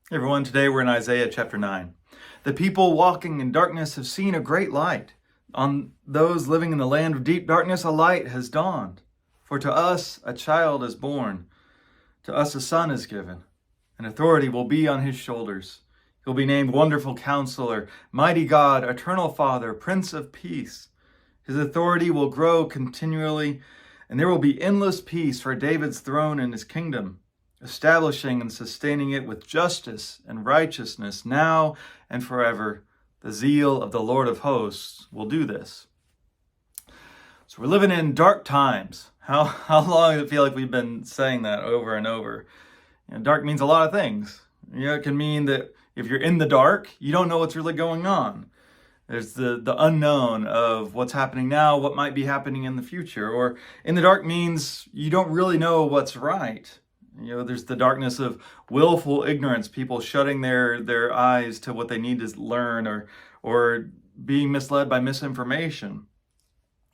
Hey everyone, today we're in Isaiah chapter 9. The people walking in darkness have seen a great light. On those living in the land of deep darkness, a light has dawned. For to us a child is born, to us a son is given, and authority will be on his shoulders. He'll be named Wonderful Counselor, Mighty God, Eternal Father, Prince of Peace. His authority will grow continually, and there will be endless peace for David's throne and his kingdom, establishing and sustaining it with justice and righteousness now and forever. The zeal of the Lord of hosts will do this. So we're living in dark times. How long does it feel like we've been saying that over and over? Dark means a lot of things. It can mean that if you're in the dark, you don't know what's really going on. There's the unknown of what's happening now, what might be happening in the future. Or in the dark means you don't really know what's right. There's the darkness of willful ignorance, people shutting their eyes to what they need to learn, or being misled by misinformation.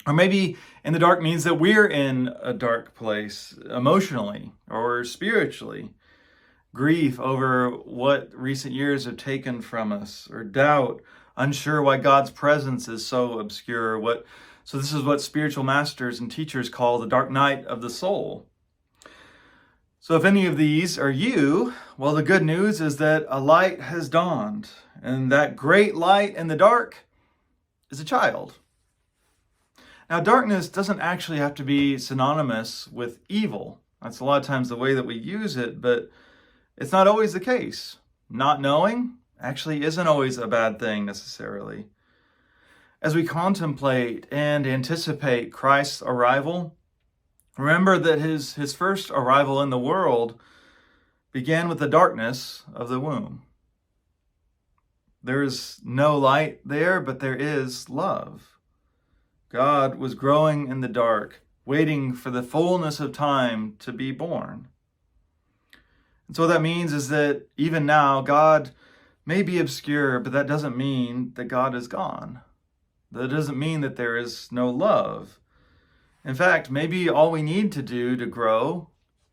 Or maybe in the dark means that we're in a dark place emotionally or spiritually. Grief over what recent years have taken from us, or doubt, unsure why God's presence is so obscure. So this is what spiritual masters and teachers call the dark night of the soul. So if any of these are you, well, the good news is that a light has dawned, and that great light in the dark is a child. Now, darkness doesn't actually have to be synonymous with evil. That's a lot of times the way that we use it, but it's not always the case. Not knowing actually isn't always a bad thing necessarily. As we contemplate and anticipate Christ's arrival, remember that his first arrival in the world began with the darkness of the womb. There is no light there, but there is love. God was growing in the dark, waiting for the fullness of time to be born. And so what that means is that even now, God may be obscure, but that doesn't mean that God is gone. That doesn't mean that there is no love. In fact, maybe all we need to do to grow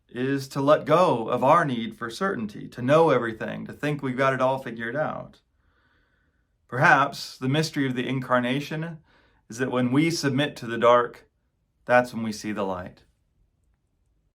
is to let go of our need for certainty, to know everything, to think we've got it all figured out. Perhaps the mystery of the incarnation is that when we submit to the dark, that's when we see the light.